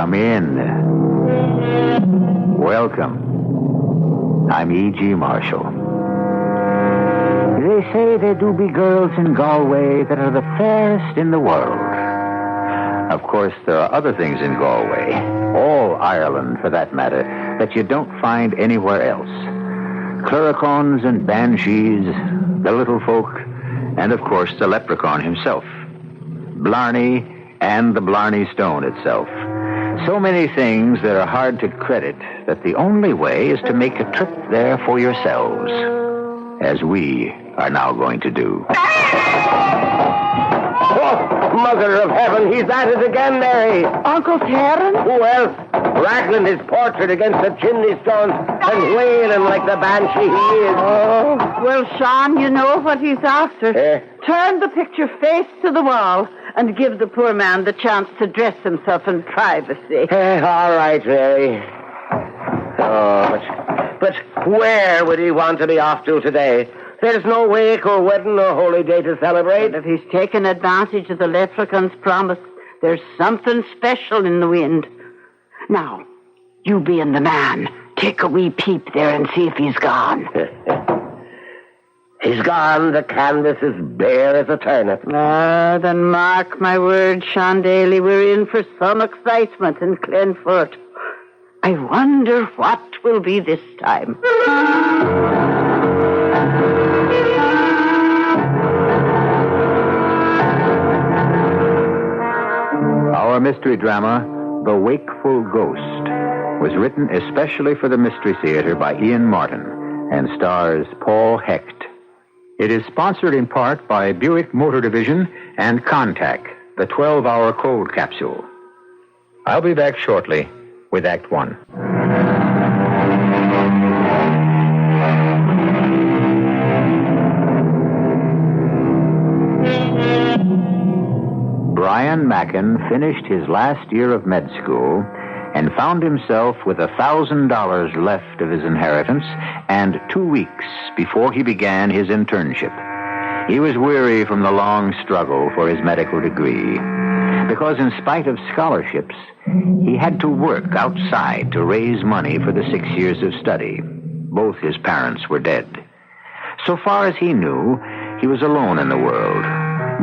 Come in. Welcome. I'm E.G. Marshall. They say there do be girls in Galway that are the fairest in the world. Of course, there are other things in Galway, all Ireland for that matter, that you don't find anywhere else. Cluricaunes and banshees, the little folk, and of course the leprechaun himself. Blarney and the Blarney Stone itself. So many things that are hard to credit that the only way is to make a trip there for yourselves, as we are now going to do. Oh, Mother of Heaven, he's at it again, Mary. Uncle Terence? Who else? Rattling his portrait against the chimney stones and wailing like the banshee he is. Oh, well, Sean, you know what he's after. Turn the picture face to the wall and give the poor man the chance to dress himself in privacy. All right, Mary. Oh, but where would he want to be off to today? There's no wake or wedding or holy day to celebrate. But if he's taken advantage of the leprechaun's promise, there's something special in the wind. Now, you being the man, take a wee peep there and see if he's gone. He's gone. The canvas is bare as a turnip. Ah, then mark my words, Sean Daly, we're in for some excitement in Glenfort. I wonder what will be this time. Our mystery drama, The Wakeful Ghost, was written especially for the Mystery Theater by Ian Martin and stars Paul Hecht. It is sponsored in part by Buick Motor Division and Contact, the 12-hour cold capsule. I'll be back shortly with Act One. Brian Mackin finished his last year of med school and found himself with $1,000 left of his inheritance and 2 weeks before he began his internship. He was weary from the long struggle for his medical degree because in spite of scholarships, he had to work outside to raise money for the 6 years of study. Both his parents were dead. So far as he knew, he was alone in the world.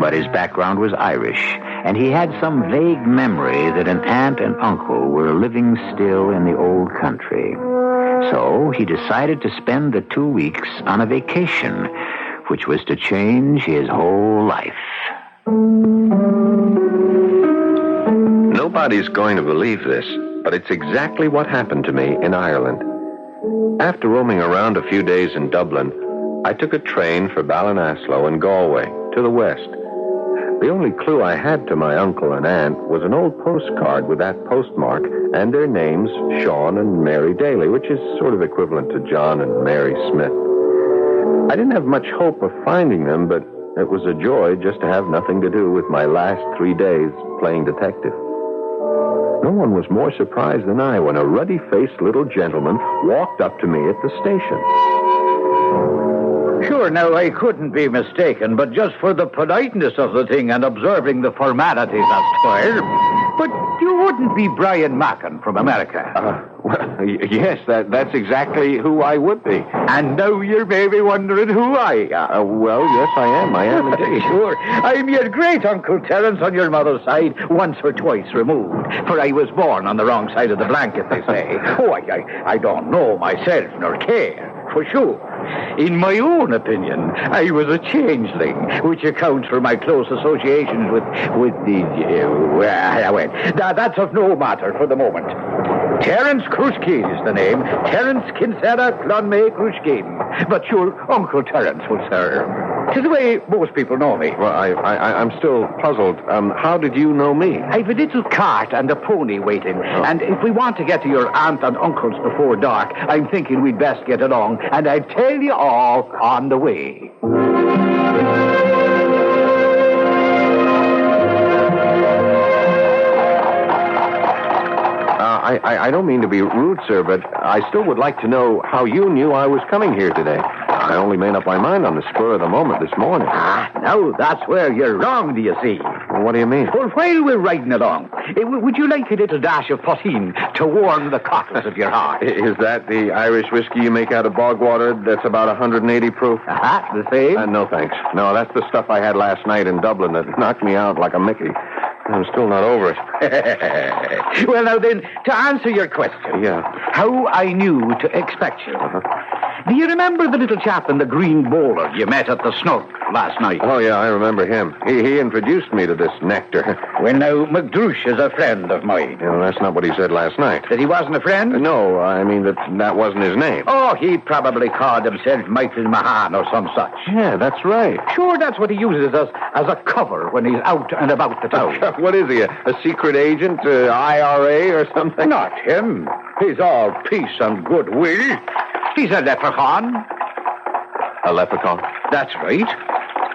But his background was Irish, and he had some vague memory that an aunt and uncle were living still in the old country. So he decided to spend the 2 weeks on a vacation, which was to change his whole life. Nobody's going to believe this, but it's exactly what happened to me in Ireland. After roaming around a few days in Dublin, I took a train for Ballinasloe and Galway, to the west. The only clue I had to my uncle and aunt was an old postcard with that postmark and their names, Sean and Mary Daly, which is sort of equivalent to John and Mary Smith. I didn't have much hope of finding them, but it was a joy just to have nothing to do with my last 3 days playing detective. No one was more surprised than I when a ruddy-faced little gentleman walked up to me at the station. Sure, now, I couldn't be mistaken, but just for the politeness of the thing and observing the formalities of square. But you wouldn't be Brian Mackin from America. Well, yes, that's exactly who I would be. And now you're maybe wondering who I am. Well, yes, I am indeed. Sure. I'm your great Uncle Terence on your mother's side, once or twice removed. For I was born on the wrong side of the blanket, they say. Oh, I don't know myself nor care, for sure. In my own opinion, I was a changeling, which accounts for my close associations with the... well, that's of no matter for the moment. Terence Krushkin is the name. Terence Kinsella Clonmay Krushkin. But sure, Uncle Terence will serve. 'Tis the way most people know me. Well, I'm still puzzled. How did you know me? I've a little cart and a pony waiting. Oh. And if we want to get to your aunt and uncle's before dark, I'm thinking we'd best get along. And I'll tell you all on the way. I don't mean to be rude, sir, but I still would like to know how you knew I was coming here today. I only made up my mind on the spur of the moment this morning. Now that's where you're wrong, do you see? Well, what do you mean? Well, while we're riding along, would you like a little dash of poteen to warm the cockles of your heart? Is that the Irish whiskey you make out of bog water that's about 180 proof? The same? No, thanks. No, that's the stuff I had last night in Dublin that knocked me out like a Mickey. I'm still not over it. Well, now then, to answer your question. Yeah. How I knew to expect you. Do you remember the little chap in the green bowler you met at the Snug last night? Oh, yeah, I remember him. He introduced me to this nectar. Well, now, McDrouche is a friend of mine. You know, that's not what he said last night. That he wasn't a friend? No, I mean that wasn't his name. Oh, he probably called himself Michael Mahan or some such. Yeah, that's right. Sure, that's what he uses as a cover when he's out and about the town. What is he, a secret agent, IRA or something? Not him. He's all peace and goodwill. He's a leprechaun. A leprechaun? That's right.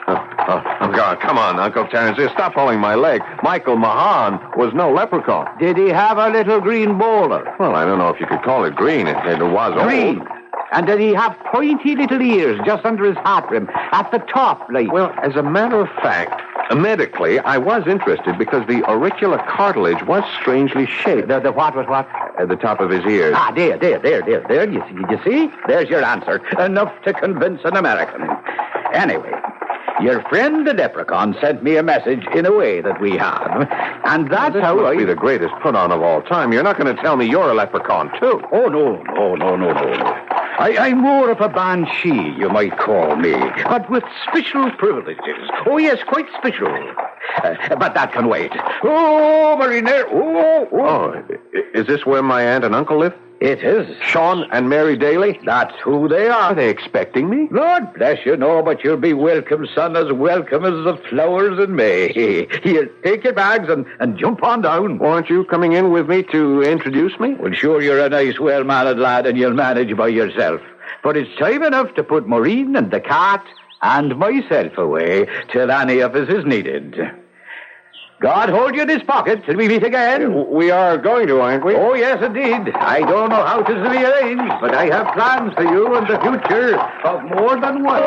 Oh, God, come on, Uncle Terence. Stop pulling my leg. Michael Mahan was no leprechaun. Did he have a little green bowler? Well, I don't know if you could call it green. It was green. Old. And did he have pointy little ears just under his hat rim at the top, like? Well, as a matter of fact, medically, I was interested because the auricular cartilage was strangely shaped. The what was what? At the top of his ears. There. You see? There's your answer. Enough to convince an American. Anyway, your friend the leprechaun sent me a message in a way that we have. And that's this how must be the greatest put-on of all time. You're not going to tell me you're a leprechaun, too. Oh, no. I'm more of a banshee, you might call me, but with special privileges. Oh, yes, quite special. But that can wait. Oh, Marina. Oh, is this where my aunt and uncle live? It is. Sean and Mary Daly? That's who they are. Are they expecting me? Lord bless you, no, but you'll be welcome, son, as welcome as the flowers in May. Here, take your bags and jump on down. Aren't you coming in with me to introduce me? Well, sure, you're a nice, well-mannered lad, and you'll manage by yourself. But it's time enough to put Maureen and the cat and myself away till any of us is needed. God hold you in his pocket till we meet again. We are going to, aren't we? Oh, yes, indeed. I don't know how 'tis to be arranged, but I have plans for you in the future of more than one.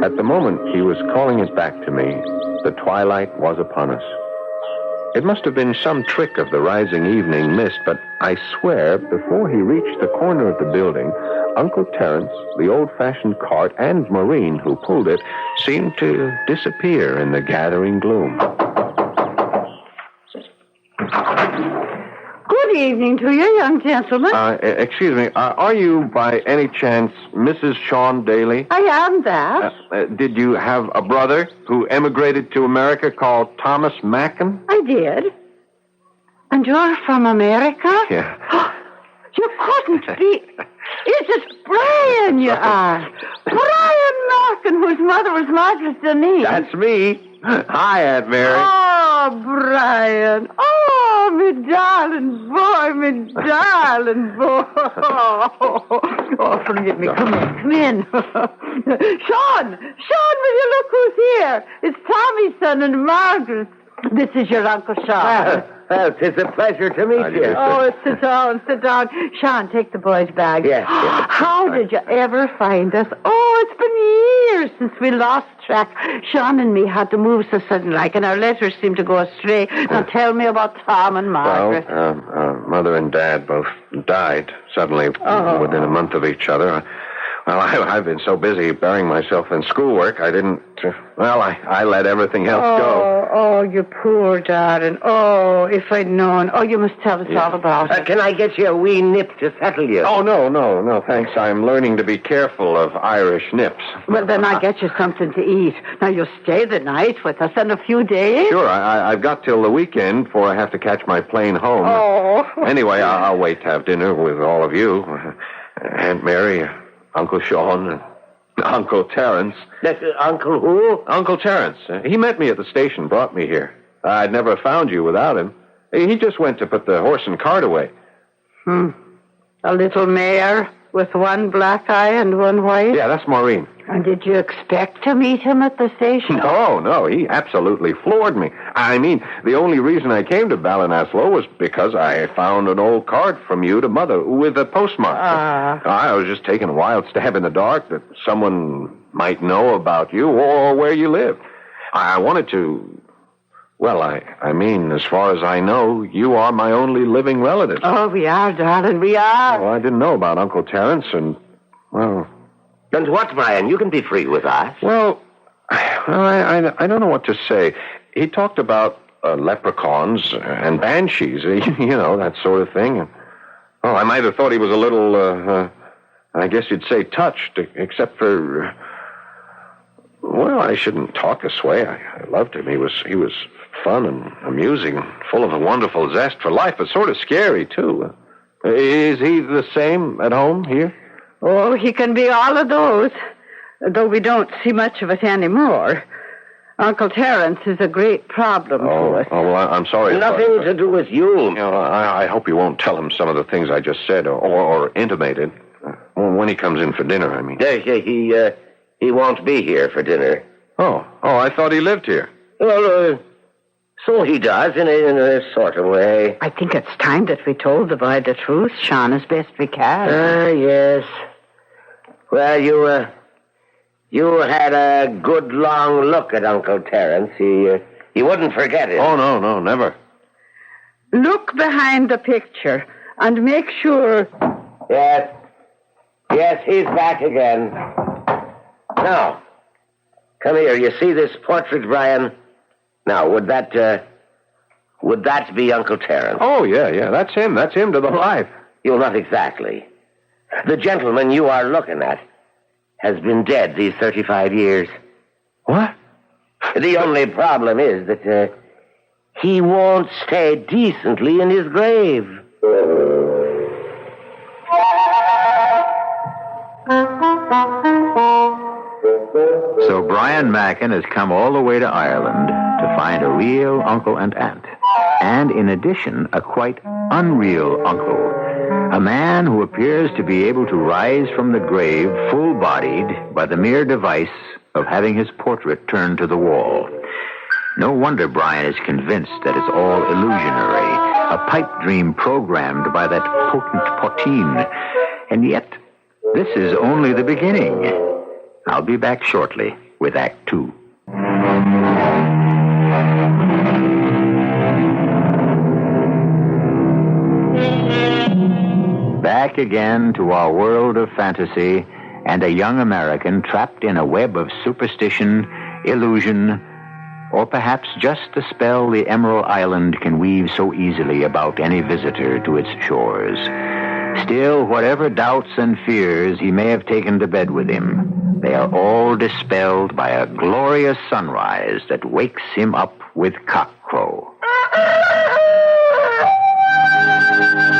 At the moment he was calling it back to me, the twilight was upon us. It must have been some trick of the rising evening mist, but I swear, before he reached the corner of the building, Uncle Terence, the old-fashioned cart, and Maureen, who pulled it, seemed to disappear in the gathering gloom. Good evening to you, young gentlemen. Excuse me, are you, by any chance, Mrs. Sean Daly? I am that. Did you have a brother who emigrated to America called Thomas Mackin? I did. And you're from America? Yeah. You couldn't be... It's Brian, you are. Brian Larkin, whose mother was Margaret Denise. That's me. Hi, Aunt Mary. Oh, Brian. Oh, me darling boy. Oh, forgive me. Come in. Sean, will you look who's here? It's Tommy's son and Margaret. This is your Uncle Sean. Well, it's a pleasure to meet you. Oh, sit down. Sean, take the boy's bag. Yes. How did you ever find us? Oh, it's been years since we lost track. Sean and me had to move so sudden like, and our letters seemed to go astray. Now tell me about Tom and Margaret. Well, Mother and Dad both died suddenly within a month of each other. Well, I've been so busy burying myself in schoolwork, I didn't... I let everything else go. Oh, you poor darling. Oh, if I'd known. Oh, you must tell us all about it. Can I get you a wee nip to settle you? Oh, no, thanks. I'm learning to be careful of Irish nips. Well, then I'll get you something to eat. Now, you'll stay the night with us in a few days. Sure, I've got till the weekend before I have to catch my plane home. Oh. Anyway, I'll wait to have dinner with all of you. Aunt Mary, Uncle Sean, and Uncle Terence. Uncle who? Uncle Terence. He met me at the station, brought me here. I'd never found you without him. He just went to put the horse and cart away. A little mare. with one black eye and one white? Yeah, that's Maureen. And did you expect to meet him at the station? No, he absolutely floored me. I mean, the only reason I came to Ballinasloe was because I found an old card from you to Mother with a postmark. I was just taking a wild stab in the dark that someone might know about you or where you live. I wanted to... Well, I mean, as far as I know, you are my only living relative. Oh, we are, darling, we are. Well, I didn't know about Uncle Terence, and, well... And what, Brian? You can be free with us. Well, I don't know what to say. He talked about leprechauns and banshees, you know, that sort of thing. And, I might have thought he was a little, I guess you'd say touched, except for... Well, I shouldn't talk this way. I loved him. He was fun and amusing and full of a wonderful zest for life, but sort of scary, too. Is he the same at home here? Oh, he can be all of those, though we don't see much of it anymore. Uncle Terence is a great problem to us. Oh, well, I'm sorry. Nothing to do with you. I hope you won't tell him some of the things I just said or intimated. When he comes in for dinner, I mean. He won't be here for dinner. Oh, I thought he lived here. Well, so he does, in a sort of way. I think it's time that we told the boy the truth, Sean, as best we can. Yes. Well, you had a good long look at Uncle Terence. He wouldn't forget it. Oh, no, never. Look behind the picture and make sure... Yes, he's back again. Now, come here. You see this portrait, Brian? Now, would that be Uncle Terence? Oh, yeah, that's him. That's him to the life. Not exactly. The gentleman you are looking at has been dead these 35 years. What? The only problem is that he won't stay decently in his grave. So Brian Mackin has come all the way to Ireland to find a real uncle and aunt. And in addition, a quite unreal uncle. A man who appears to be able to rise from the grave full-bodied by the mere device of having his portrait turned to the wall. No wonder Brian is convinced that it's all illusionary, a pipe dream programmed by that potent poteen. And yet, this is only the beginning. I'll be back shortly with Act 2. Back again to our world of fantasy and a young American trapped in a web of superstition, illusion, or perhaps just the spell the Emerald Island can weave so easily about any visitor to its shores. Still, whatever doubts and fears he may have taken to bed with him, they are all dispelled by a glorious sunrise that wakes him up with cockcrow.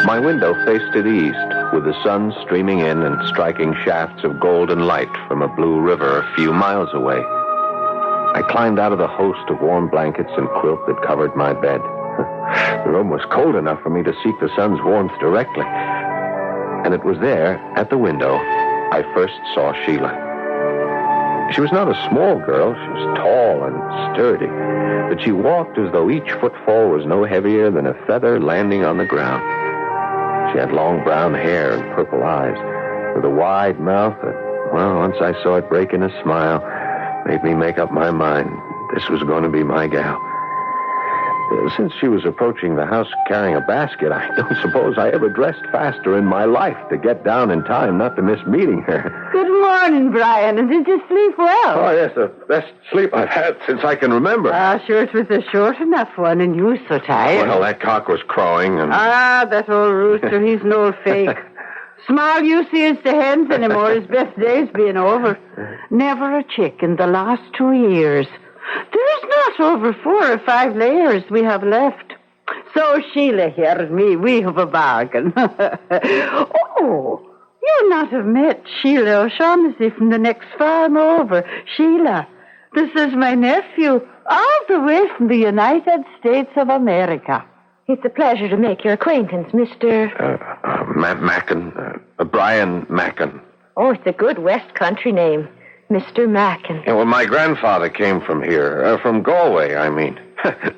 My window faced to the east, with the sun streaming in and striking shafts of golden light from a blue river a few miles away. I climbed out of the host of warm blankets and quilt that covered my bed. The room was cold enough for me to seek the sun's warmth directly. And it was there, at the window, I first saw Sheila. She was not a small girl. She was tall and sturdy, but she walked as though each footfall was no heavier than a feather landing on the ground. She had long brown hair and purple eyes, with a wide mouth that, well, once I saw it break in a smile, made me make up my mind this was going to be my gal. Since she was approaching the house carrying a basket, I don't suppose I ever dressed faster in my life to get down in time not to miss meeting her. Good morning, Brian. And did you sleep well? Oh, yes, the best sleep I've had since I can remember. Sure, it was a short enough one, and you were so tired. Well, that cock was crowing, and... that old rooster, he's an old fake. Small use he is to hens anymore, his best days being over. Never a chick in the last 2 years. There's not over 4 or 5 layers we have left. So Sheila here and me, we have a bargain. Oh, you not have met Sheila O'Shaughnessy from the next farm over. Sheila, this is my nephew, all the way from the United States of America. It's a pleasure to make your acquaintance, Mr. Mackin. Brian Mackin. Oh, it's a good West Country name. Mr. Mackin. Yeah, well, my grandfather came from here. From Galway, I mean.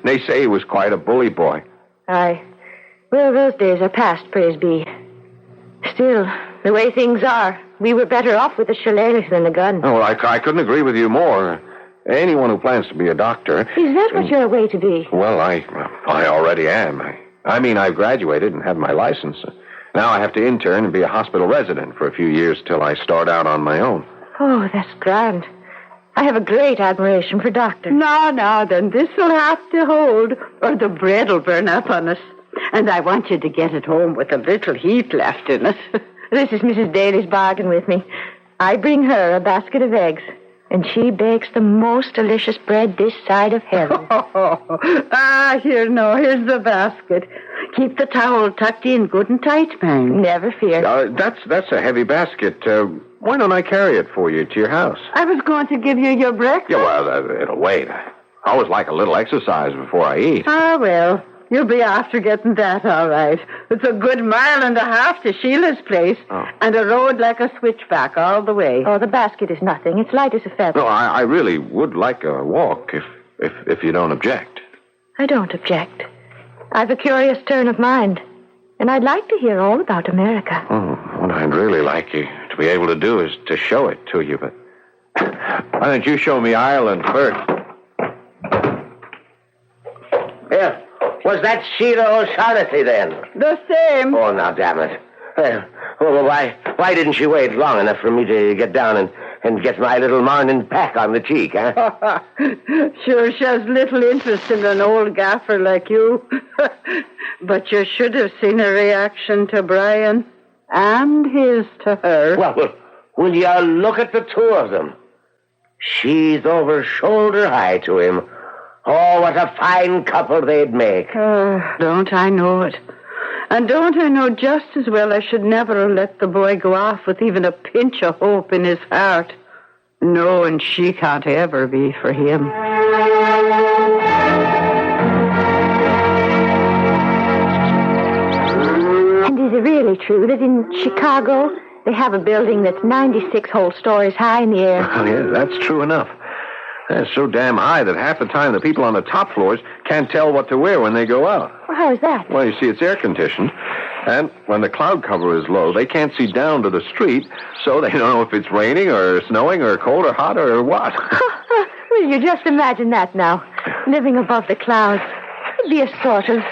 They say he was quite a bully boy. Aye. Well, those days are past, praise be. Still, the way things are, we were better off with a shillelagh than a gun. Oh, well, I couldn't agree with you more. Anyone who plans to be a doctor... Is that what you're away to be? Well, I already am. I mean, I've graduated and have my license. Now I have to intern and be a hospital resident for a few years till I start out on my own. Oh, that's grand. I have a great admiration for doctors. No, then this will have to hold, or the bread will burn up on us. And I want you to get it home with a little heat left in it. This is Mrs. Daly's bargain with me. I bring her a basket of eggs, and she bakes the most delicious bread this side of heaven. Here's the basket. Keep the towel tucked in good and tight, man. Never fear. That's a heavy basket. Why don't I carry it for you to your house? I was going to give you your breakfast. Yeah, well, it'll wait. I always like a little exercise before I eat. Ah, well, you'll be after getting that, all right. It's a good 1.5 miles to Sheila's place, and a road like a switchback all the way. Oh, the basket is nothing. It's light as a feather. No, I really would like a walk, if you don't object. I don't object. I've a curious turn of mind, and I'd like to hear all about America. Oh, what I'd really like you to be able to do is to show it to you, but why don't you show me Ireland first? Yeah. Was that Sheila O'Shaughnessy then? The same. Oh, now, damn it. Well, why didn't she wait long enough for me to get down and get my little morning peck on the cheek, huh? Sure, she has little interest in an old gaffer like you. But you should have seen her reaction to Brian and his to her. Well, will you look at the two of them? She's over shoulder high to him. Oh, what a fine couple they'd make. Don't I know it? And don't I know just as well I should never have let the boy go off with even a pinch of hope in his heart, knowing she can't ever be for him. And is it really true that in Chicago they have a building that's 96 whole stories high in the air? Oh, yeah, that's true enough. It's so damn high that half the time the people on the top floors can't tell what to wear when they go out. Well, how is that? Well, you see, it's air-conditioned, and when the cloud cover is low, they can't see down to the street, so they don't know if it's raining or snowing or cold or hot or what. Well, you just imagine that now, living above the clouds. It'd be a sort of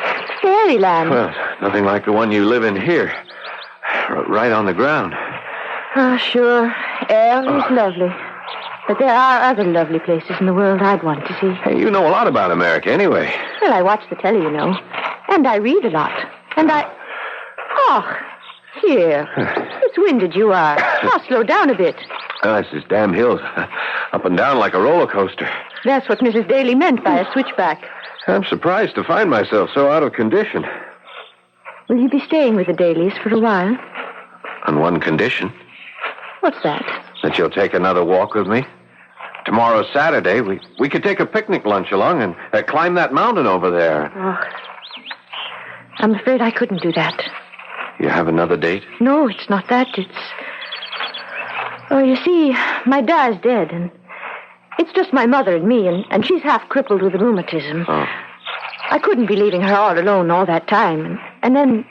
fairyland. Well, nothing like the one you live in here, right on the ground. Oh, sure. Air is lovely. But there are other lovely places in the world I'd want to see. Hey, you know a lot about America anyway. Well, I watch the telly, you know. And I read a lot. And Oh, here. It's winded you are. Now slow down a bit. It's this damn hills. Up and down like a roller coaster. That's what Mrs. Daly meant by a switchback. I'm surprised to find myself so out of condition. Will you be staying with the Dalys for a while? On one condition. What's that? That you'll take another walk with me. Tomorrow's Saturday. We could take a picnic lunch along and climb that mountain over there. Oh, I'm afraid I couldn't do that. You have another date? No, it's not that. Oh, you see, my dad's dead, and it's just my mother and me, and she's half crippled with rheumatism. Oh. I couldn't be leaving her all alone all that time. And then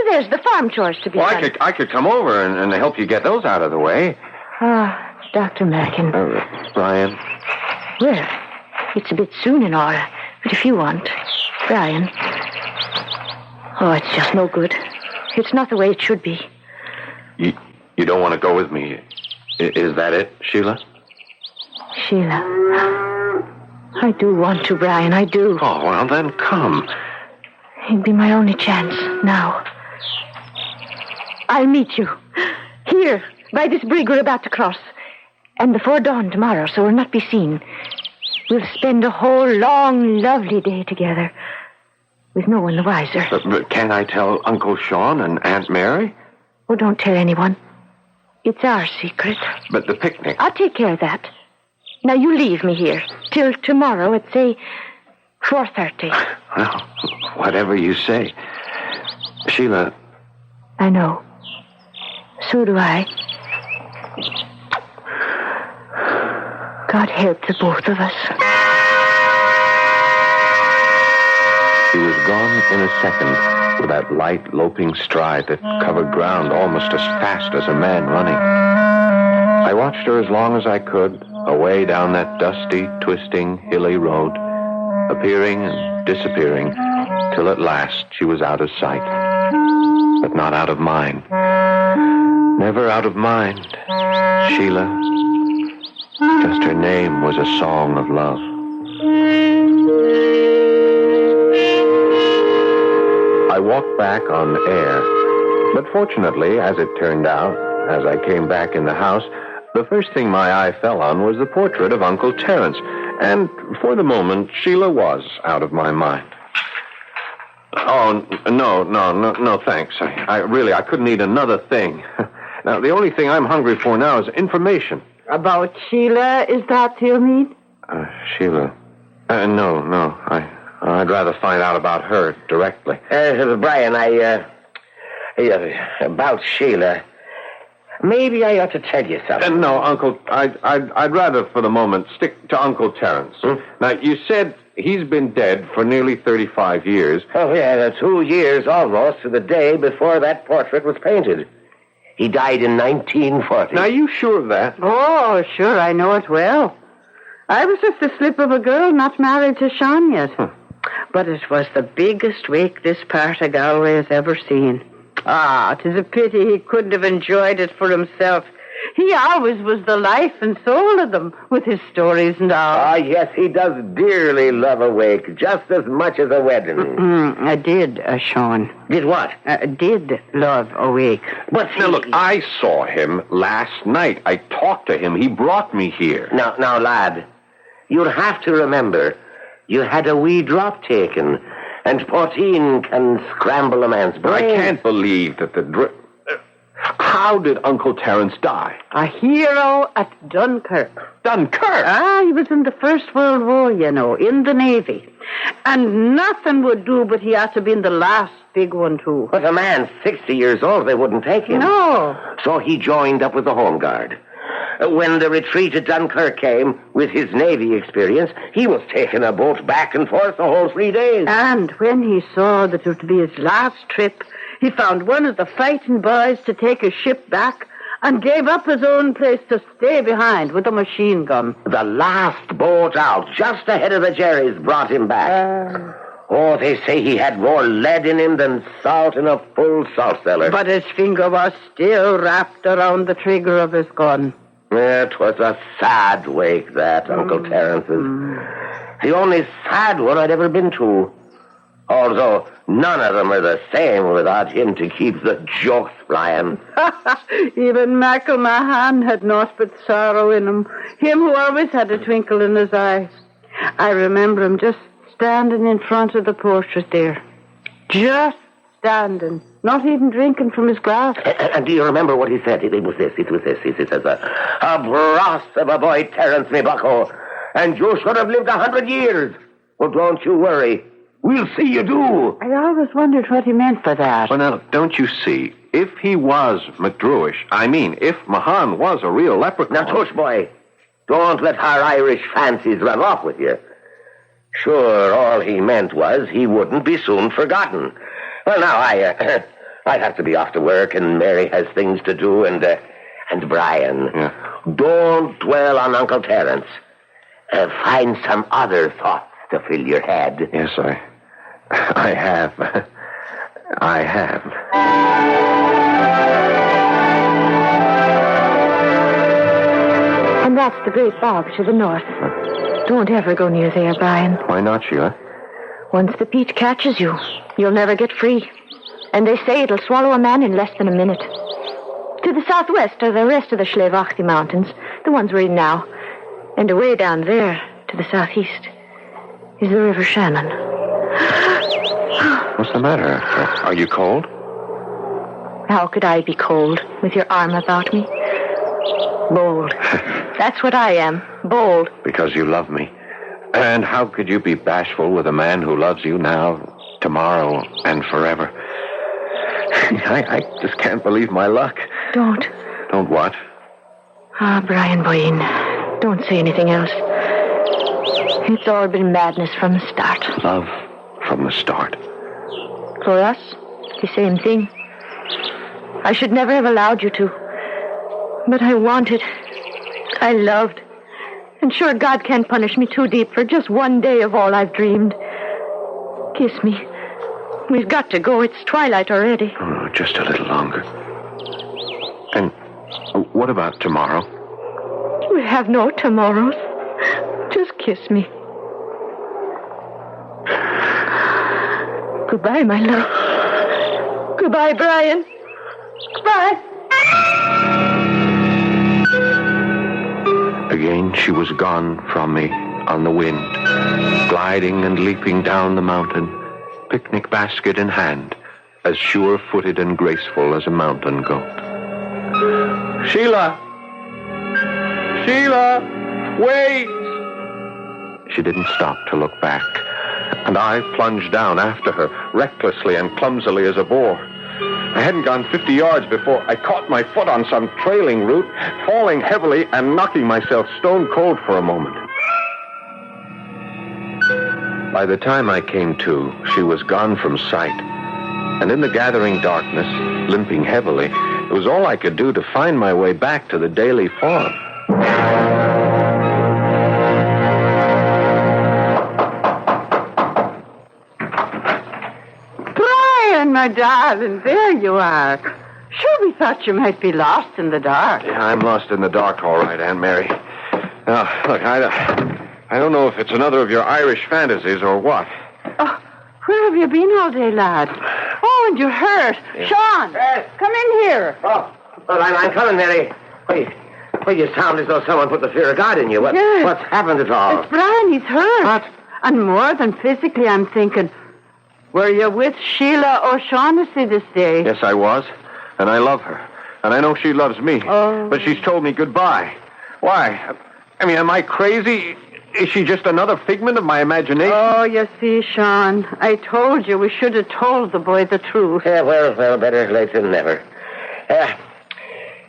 there's the farm chores to be done. I could come over and help you get those out of the way. Dr. Mackin. Brian. Well, it's a bit soon and all, but if you want, Brian. Oh, it's just no good. It's not the way it should be. You don't want to go with me. Is that it, Sheila? Sheila. I do want to, Brian, I do. Oh, well, then come. It'd be my only chance now. I'll meet you. Here, by this brig we're about to cross. And before dawn tomorrow, so we'll not be seen. We'll spend a whole long, lovely day together. With no one the wiser. But can I tell Uncle Sean and Aunt Mary? Oh, don't tell anyone. It's our secret. But the picnic... I'll take care of that. Now, you leave me here till tomorrow at, say, 4:30. Well, whatever you say. Sheila. I know. So do I. God help the both of us. She was gone in a second with that light, loping stride that covered ground almost as fast as a man running. I watched her as long as I could, away down that dusty, twisting, hilly road, appearing and disappearing, till at last she was out of sight. But not out of mind. Never out of mind. Sheila. Just her name was a song of love. I walked back on air, but fortunately, as it turned out, as I came back in the house, the first thing my eye fell on was the portrait of Uncle Terence, and for the moment, Sheila was out of my mind. Oh, no, thanks. I couldn't eat another thing. Now, the only thing I'm hungry for now is information. About Sheila, is that you mean? Sheila? No. I'd rather find out about her directly. Brian, about Sheila, maybe I ought to tell you something. No, Uncle, I'd rather for the moment stick to Uncle Terence. Now, you said he's been dead for nearly 35 years. Oh, yeah, 2 years almost to the day before that portrait was painted. He died in 1940. Now, are you sure of that? Oh, sure, I know it well. I was just a slip of a girl not married to Sean yet. But it was the biggest wake this part of Galway has ever seen. 'Tis a pity he couldn't have enjoyed it for himself. He always was the life and soul of them, with his stories and all. Yes, he does dearly love a wake, just as much as a wedding. I did, Sean. Did what? Did love a wake. But Now, look, I saw him last night. I talked to him. He brought me here. Now, lad, you'll have to remember, you had a wee drop taken, and poteen can scramble a man's brain. I can't believe that the drip... How did Uncle Terence die? A hero at Dunkirk. Dunkirk? He was in the First World War, you know, in the Navy. And nothing would do, but he had to be in the last big one, too. But a man 60 years old, they wouldn't take him. No. So he joined up with the Home Guard. When the retreat at Dunkirk came, with his Navy experience, he was taking a boat back and forth the whole 3 days. And when he saw that it would be his last trip, he found one of the fighting boys to take his ship back and gave up his own place to stay behind with a machine gun. The last boat out, just ahead of the Jerry's, brought him back. They say he had more lead in him than salt in a full salt cellar. But his finger was still wrapped around the trigger of his gun. It was a sad wake, that, Uncle Terence's. The only sad one I'd ever been to. Although none of them are the same without him to keep the jokes flying. Even Mahan had naught but sorrow in him. Him who always had a twinkle in his eye. I remember him just standing in front of the portrait there. Just standing. Not even drinking from his glass. And do you remember what he said? It was this. He says, a brass of a boy, Terence, me bucko, and you should have lived 100 years. Well, don't you worry. We'll see you do. I always wondered what he meant by that. Well, now, don't you see? If he was McDrewish, if Mahan was a real leprechaun... Now, tush, boy, don't let our Irish fancies run off with you. Sure, all he meant was he wouldn't be soon forgotten. Well, now, I have to be off to work, and Mary has things to do, and Brian, don't dwell on Uncle Terence. Find some other thoughts to fill your head. Yes, I have. I have. And that's the great bog to the north. Don't ever go near there, Brian. Why not, Sheila? Once the peat catches you, you'll never get free. And they say it'll swallow a man in less than a minute. To the southwest are the rest of the Schlevachti Mountains, the ones we're in now. And away down there, to the southeast, is the River Shannon. What's the matter? Are you cold? How could I be cold with your arm about me? Bold. That's what I am, bold. Because you love me. And how could you be bashful with a man who loves you now, tomorrow, and forever? I just can't believe my luck. Don't. Don't what? Brian Boyne, don't say anything else. It's all been madness from the start. Love from the start. For us, the same thing. I should never have allowed you to. But I wanted. I loved. And sure, God can't punish me too deep for just one day of all I've dreamed. Kiss me. We've got to go. It's twilight already. Oh, just a little longer. And what about tomorrow? We have no tomorrows. Just kiss me. Goodbye, my love. Goodbye, Brian. Goodbye. Again, she was gone from me on the wind, gliding and leaping down the mountain, picnic basket in hand, as sure-footed and graceful as a mountain goat. Sheila! Sheila! Wait! She didn't stop to look back, and I plunged down after her, recklessly and clumsily as a boar. I hadn't gone 50 yards before I caught my foot on some trailing root, falling heavily and knocking myself stone cold for a moment. By the time I came to, she was gone from sight. And in the gathering darkness, limping heavily, it was all I could do to find my way back to the daily farm. Brian, my darling, there you are. Sure, we thought you might be lost in the dark. Yeah, I'm lost in the dark, all right, Aunt Mary. Now, look, I don't know if it's another of your Irish fantasies or what. Oh, where have you been all day, lad? Oh, and you're hurt. Yeah. Sean, come in here. Oh, well, I'm coming, Mary. Well, you sound as though someone put the fear of God in you. Yes. What's happened at all? It's Brian. He's hurt. What? And more than physically, I'm thinking, were you with Sheila O'Shaughnessy this day? Yes, I was. And I love her. And I know she loves me. Oh. But she's told me goodbye. Why? I mean, am I crazy? Is she just another figment of my imagination? Oh, you see, Sean, I told you we should have told the boy the truth. Yeah, well, better late than never.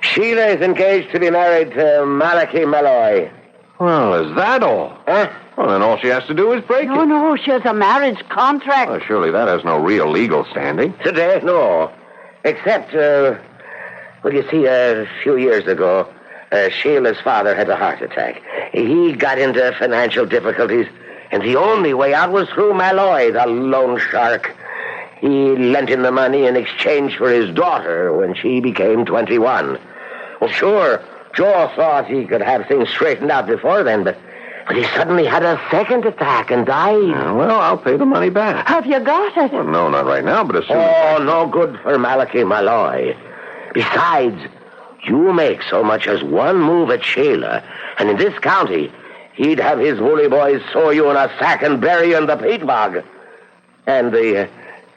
Sheila is engaged to be married to Malachi Malloy. Well, is that all? Huh? Well, then all she has to do is break it. No, she has a marriage contract. Well, surely that has no real legal standing. Today, no. Except, well, you see, a few years ago, Sheila's father had a heart attack. He got into financial difficulties, and the only way out was through Malloy, the loan shark. He lent him the money in exchange for his daughter when she became 21. Well, sure, Joe thought he could have things straightened out before then, but he suddenly had a second attack and died. Well, I'll pay the money back. Have you got it? Well, no, not right now, but as soon as... Oh, no good for Malachi Malloy. Besides, you make so much as one move at Sheila, and in this county, he'd have his woolly boys sew you in a sack and bury you in the peat bog. And the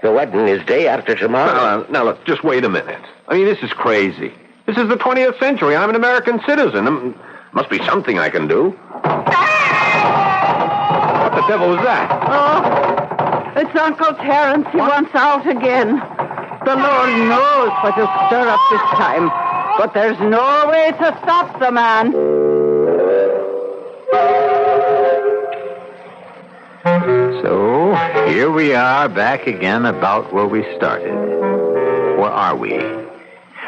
wedding is day after tomorrow. Now, look, just wait a minute. I mean, this is crazy. This is the 20th century. I'm an American citizen. Must be something I can do. What the devil was that? Oh, it's Uncle Terence. He wants out again. The Lord knows what to stir up this time. But there's no way to stop the man. So, here we are back again about where we started. Or are we?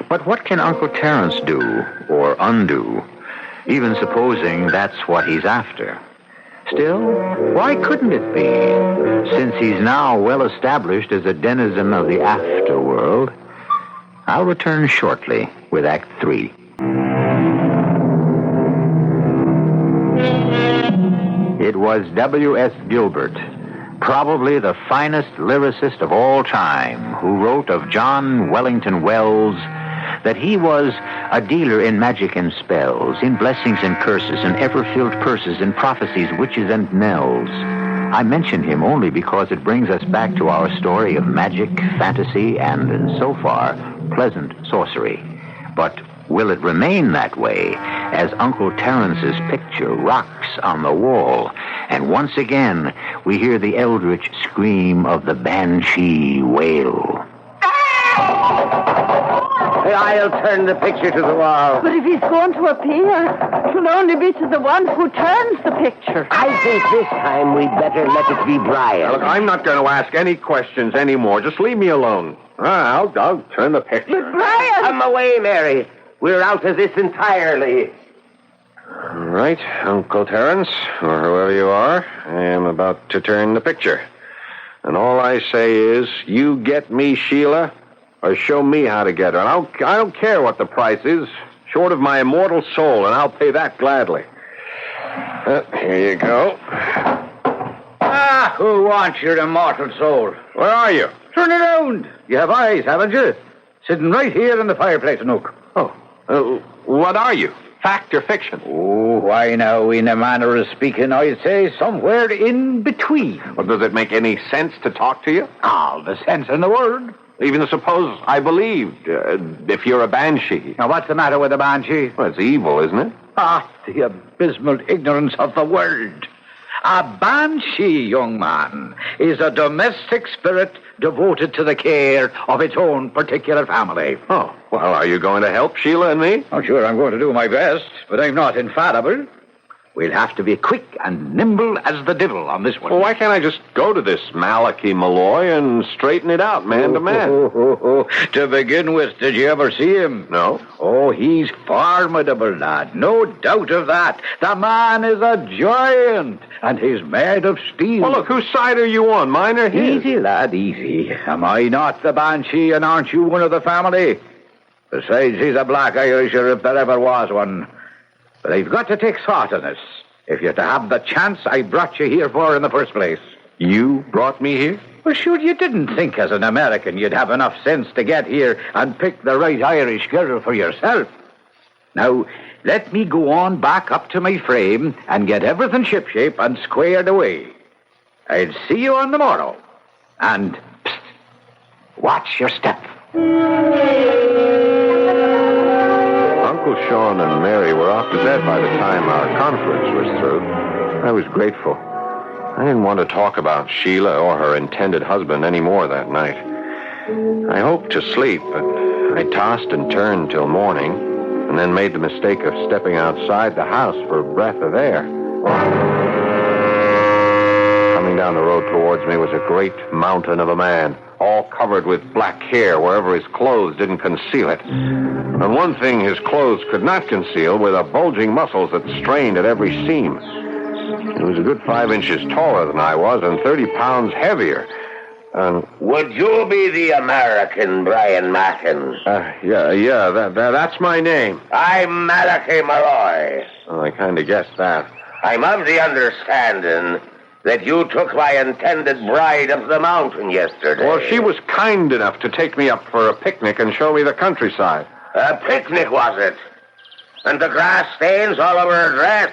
But what can Uncle Terence do, or undo, even supposing that's what he's after? Still, why couldn't it be, since he's now well established as a denizen of the afterworld? I'll return shortly with Act 3. It was W.S. Gilbert, probably the finest lyricist of all time, who wrote of John Wellington Wells that he was a dealer in magic and spells, in blessings and curses, in ever-filled purses, in prophecies, witches, and knells. I mention him only because it brings us back to our story of magic, fantasy, and, so far, pleasant sorcery. But Will it remain that way as Uncle Terence's picture rocks on the wall, and once again we hear the eldritch scream of the banshee wail? I'll turn the picture to the wall. But if he's going to appear, it'll only be to the one who turns the picture. I think this time we'd better let it be Brian. Look, I'm not going to ask any questions anymore. Just leave me alone. I'll turn the picture. But Brian! Come away, Mary. We're out of this entirely. All right, Uncle Terence, or whoever you are, I am about to turn the picture. And all I say is, you get me Sheila, or show me how to get her. And I don't care what the price is, short of my immortal soul, and I'll pay that gladly. Here you go. Who wants your immortal soul? Where are you? Turn around. You have eyes, haven't you? Sitting right here in the fireplace nook. What are you? Fact or fiction? Oh, why now, in a manner of speaking, I'd say somewhere in between. Well, does it make any sense to talk to you? All the sense in the word. Even suppose I believed, if you're a banshee. Now, what's the matter with a banshee? Well, it's evil, isn't it? The abysmal ignorance of the word. A banshee, young man, is a domestic spirit devoted to the care of its own particular family. Oh, well, are you going to help Sheila and me? Oh, sure, I'm going to do my best, but I'm not infallible. We'll have to be quick and nimble as the devil on this one. Well, why can't I just go to this Malachi Malloy and straighten it out, man to man? To begin with, did you ever see him? No. Oh, he's formidable, lad. No doubt of that. The man is a giant, and he's made of steel. Well, look, whose side are you on, mine or his? Easy, lad, easy. Am I not the banshee, and aren't you one of the family? Besides, he's a black Irisher if there ever was one. But I've got to take thought on this, if you're to have the chance I brought you here for in the first place. You brought me here? Well, sure, you didn't think as an American you'd have enough sense to get here and pick the right Irish girl for yourself. Now, let me go on back up to my frame and get everything shipshape and squared away. I'll see you on the morrow. And, psst, watch your step. Uncle Sean and Mary were off to bed by the time our conference was through. I was grateful. I didn't want to talk about Sheila or her intended husband any more that night. I hoped to sleep, but I tossed and turned till morning, and then made the mistake of stepping outside the house for a breath of air. Coming down the road towards me was a great mountain of a man, all covered with black hair wherever his clothes didn't conceal it. And one thing his clothes could not conceal were the bulging muscles that strained at every seam. He was a good 5 inches taller than I was and 30 pounds heavier. Would you be the American Brian Mackin? Yeah, that's my name. I'm Malachi Malloy. Well, I kind of guessed that. I'm of the understanding that you took my intended bride up the mountain yesterday. Well, she was kind enough to take me up for a picnic and show me the countryside. A picnic, was it? And the grass stains all over her dress?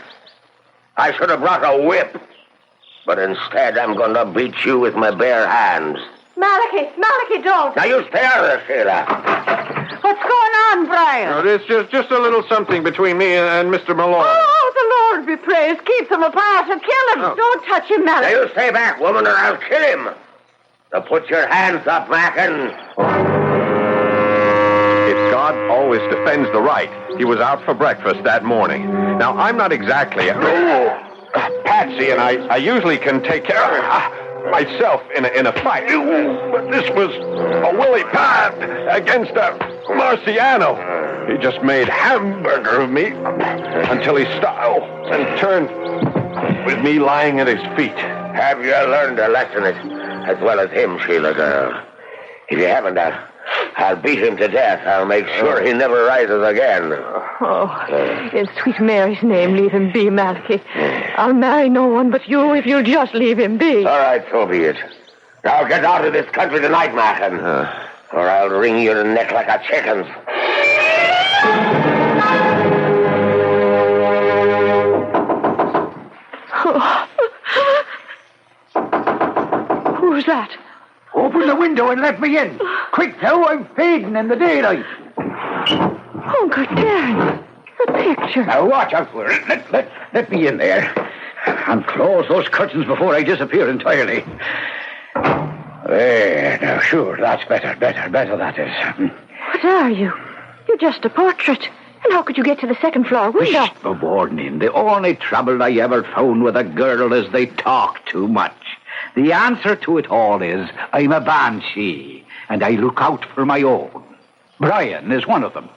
I should have brought a whip. But instead, I'm going to beat you with my bare hands. Malachi, don't. Now, you stay out of this, Sheila. What's going on, Brian? No, it's just a little something between me and Mr. Malloy. Oh, the Lord be praised. Keep them apart and kill him. Oh. Don't touch him, Now, Malachi. you stay back, woman, or I'll kill him. Now, put your hands up, Mackin. If God always defends the right, he was out for breakfast that morning. Now, I'm not exactly a patsy, and I usually can take care of myself in a fight. But this was a Willie Pat against a Marciano. He just made hamburger of me until he stopped and turned with me lying at his feet. Have you learned a lesson as well as him, Sheila girl? If you haven't, I'll beat him to death. I'll make sure he never rises again. Oh, in sweet Mary's name, leave him be, Malachi. I'll marry no one but you if you'll just leave him be. All right, so be it. Now get out of this country tonight, Mackin, or I'll wring your neck like a chicken's. Who's that? Open the window and let me in. Quick now, I'm fading in the daylight. Who Uncle Terence, the picture. Now, watch out for it. Let me in there. And close those curtains before I disappear entirely. There, now, sure, that's better that is. What are you? You're just a portrait. And how could you get to the second floor window? The warning. The only trouble I ever found with a girl is they talk too much. The answer to it all is I'm a banshee, and I look out for my own. Brian is one of them.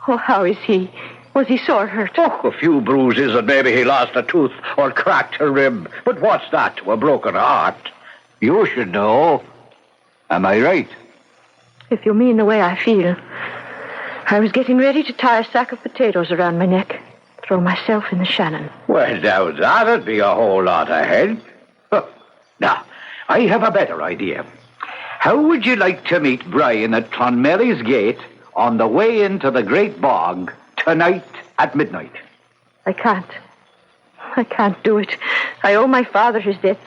Oh, how is he? Was he sore hurt? Oh, a few bruises and maybe he lost a tooth or cracked a rib. But what's that to a broken heart? You should know. Am I right? If you mean the way I feel. I was getting ready to tie a sack of potatoes around my neck, throw myself in the Shannon. Well, now, that'd be a whole lot ahead. Now, I have a better idea. How would you like to meet Brian at Clonmelly's gate on the way into the Great Bog tonight at midnight? I can't do it. I owe my father his debts.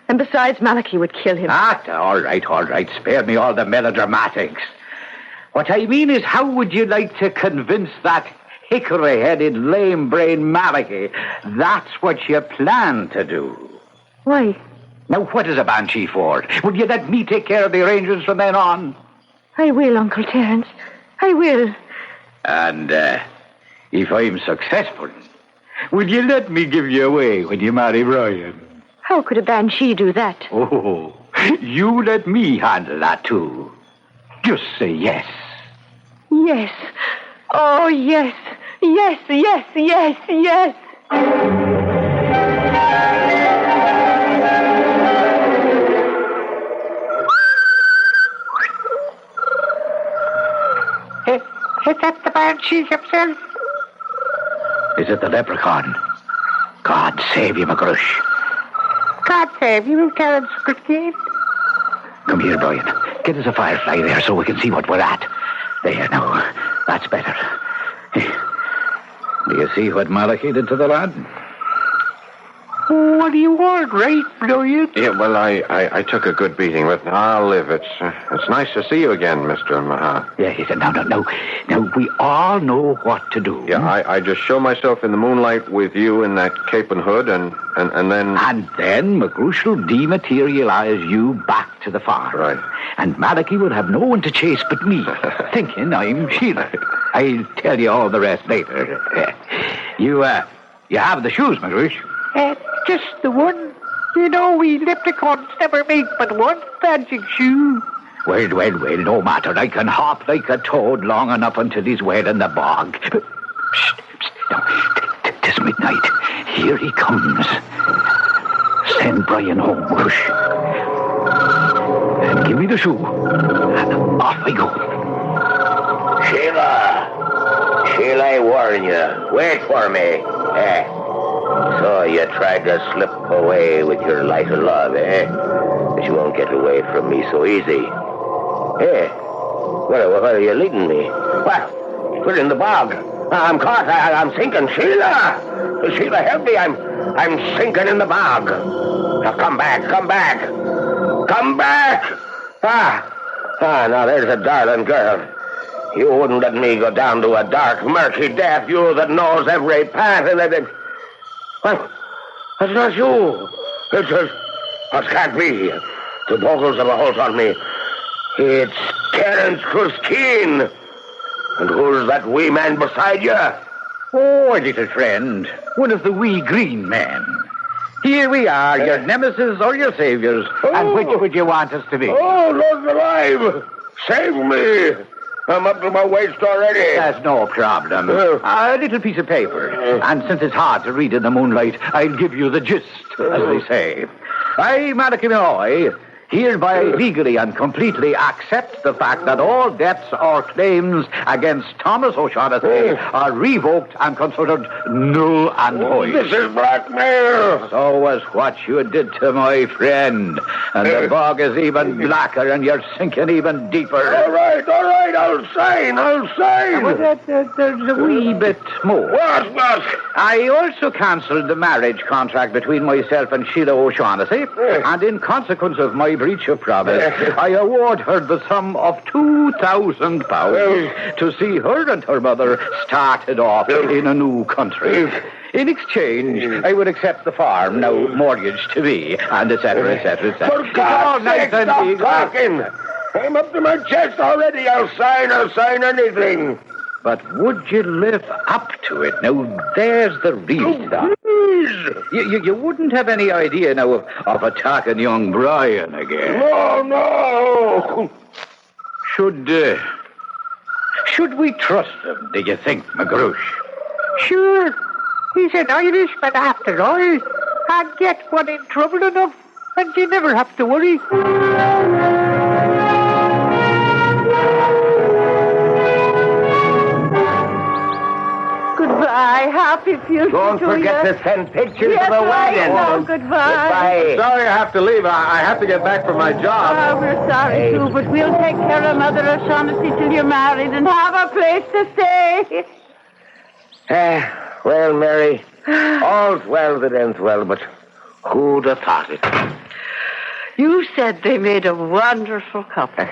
And besides, Malachi would kill him. All right. Spare me all the melodramatics. What I mean is, how would you like to convince that hickory-headed, lame-brained Malachi that's what you plan to do? Why? Now, what is a banshee for? Will you let me take care of the arrangements from then on? I will, Uncle Terence. I will. And, if I'm successful, will you let me give you away when you marry Brian? How could a banshee do that? Oh, you let me handle that, too. Just say yes. Yes. Oh, yes. Yes. Is that the banshee himself? Is it the leprechaun? God save you, McGrush. God save you, Terence Christine. Come here, Brian. Get us a firefly there so we can see what we're at. There, now. That's better. Do you see what Malachi did to the lad? What do you want, right, Brian? Yeah, well, I took a good beating, but I'll live. It's nice to see you again, Mr. Maha. Yeah, he said, no. Now, we all know what to do. Yeah, I just show myself in the moonlight with you in that cape and hood, and then... And then McGrush will dematerialize you back to the farm. Right. And Malachi will have no one to chase but me, thinking I'm Sheila. I'll tell you all the rest later. You have the shoes, McGrush? Just the one. You know, we leprechauns never make but one magic shoe. Well, no matter. I can hop like a toad long enough until he's well in the bog. Psst. Now, 'tis midnight. Here he comes. Send Brian home, Rush. And give me the shoe. And off I go. Sheila, I warn you. Wait for me. So you tried to slip away with your light of love, But you won't get away from me so easy. Where are you leading me? Well, we're in the bog. I'm caught. I'm sinking. Sheila, help me. I'm sinking in the bog. Now come back. Now there's a darling girl. You wouldn't let me go down to a dark, murky death, you that knows every path and everything. Well, that's not you. It can't be. The vocals have a hold on me. It's Terence Christine. And who's that wee man beside you? Oh, a little friend. One of the wee green men. Here we are, your nemesis or your saviors. Oh. And which would you want us to be? Oh, Lord alive! Save me! I'm up to my waist already. That's no problem. A little piece of paper. And since it's hard to read in the moonlight, I'll give you the gist, as they say. I, Malachi Malloy, hereby legally and completely accept the fact that all debts or claims against Thomas O'Shaughnessy are revoked and considered null and void. This is blackmail. So was what you did to my friend. And the bog is even blacker and you're sinking even deeper. All right, I'll sign. But there's a wee bit more. What? I also cancelled the marriage contract between myself and Sheila O'Shaughnessy, and in consequence of my breach of promise, I award her the sum of £2,000 to see her and her mother started off in a new country. In exchange, I would accept the farm, now mortgaged to me, and et cetera, et cetera, et cetera. For God's sake, stop talking. I'm up to my chest already. I'll sign anything. But would you live up to it? Now, there's the real stuff. You wouldn't have any idea now of attacking young Brian again. No. Should we trust him, do you think, McGrush? Sure. He's an Irishman after all. And get one in trouble enough, and you never have to worry. Goodbye. Happy future Don't forget to send pictures of the wagon. Oh, goodbye. Sorry I have to leave. I have to get back for my job. Oh, we're sorry, too, but we'll take care of Mother O'Shaughnessy till you're married and have a place to stay. Well, Mary, all's well that ends well, but who'd have thought it? You said they made a wonderful couple.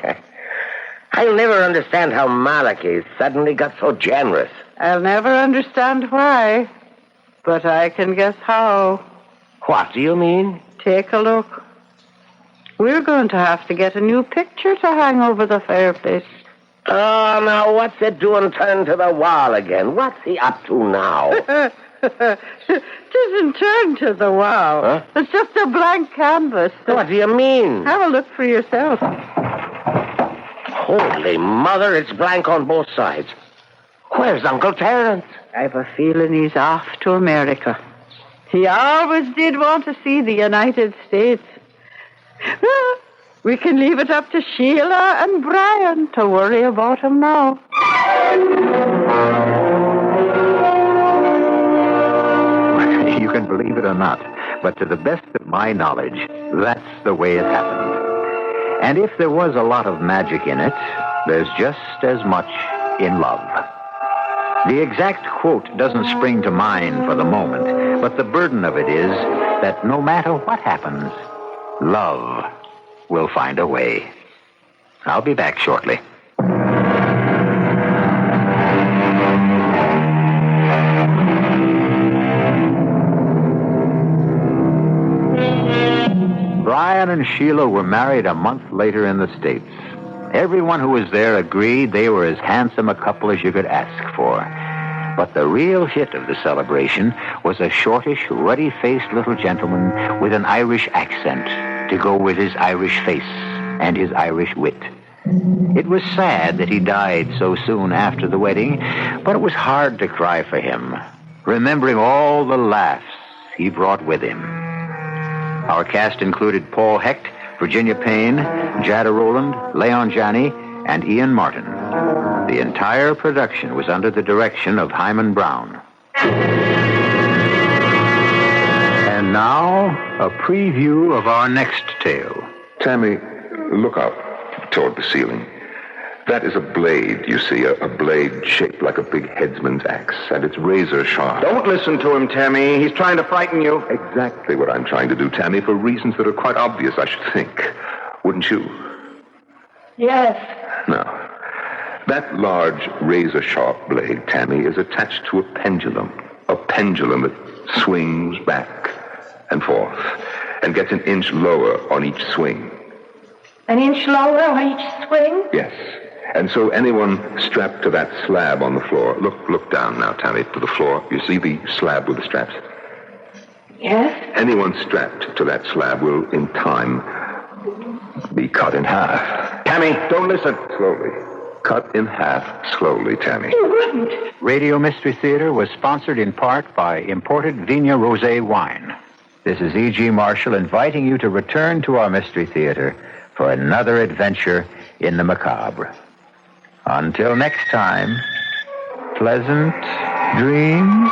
I'll never understand how Malachi suddenly got so generous. I'll never understand why, but I can guess how. What do you mean? Take a look. We're going to have to get a new picture to hang over the fireplace. Oh, now, what's it doing turned to the wall again? What's he up to now? It isn't turned to the wall. Huh? It's just a blank canvas. What do you mean? Have a look for yourself. Holy mother, it's blank on both sides. Where's Uncle Terence? I've a feeling he's off to America. He always did want to see the United States. Well, we can leave it up to Sheila and Brian to worry about him now. You can believe it or not, but to the best of my knowledge, that's the way it happened. And if there was a lot of magic in it, there's just as much in love. The exact quote doesn't spring to mind for the moment, but the burden of it is that no matter what happens, love will find a way. I'll be back shortly. Brian and Sheila were married a month later in the States. Everyone who was there agreed they were as handsome a couple as you could ask for. But the real hit of the celebration was a shortish, ruddy-faced little gentleman with an Irish accent to go with his Irish face and his Irish wit. It was sad that he died so soon after the wedding, but it was hard to cry for him, remembering all the laughs he brought with him. Our cast included Paul Hecht, Virginia Payne, Jada Rowland, Leon Janney, and Ian Martin. The entire production was under the direction of Hyman Brown. And now, a preview of our next tale. Tammy, look up toward the ceiling. That is a blade, you see, a blade shaped like a big headsman's axe, and it's razor sharp. Don't listen to him, Tammy. He's trying to frighten you. Exactly what I'm trying to do, Tammy, for reasons that are quite obvious, I should think. Wouldn't you? Yes. Now, that large razor-sharp blade, Tammy, is attached to a pendulum that swings back and forth and gets an inch lower on each swing. An inch lower on each swing? Yes. And so anyone strapped to that slab on the floor, look down now, Tammy, to the floor. You see the slab with the straps? Yes. Anyone strapped to that slab will, in time, be cut in half. Tammy, don't listen. Slowly. Cut in half slowly, Tammy. You wouldn't. Radio Mystery Theater was sponsored in part by imported Vigna Rosé wine. This is E.G. Marshall inviting you to return to our Mystery Theater for another adventure in the macabre. Until next time, pleasant dreams.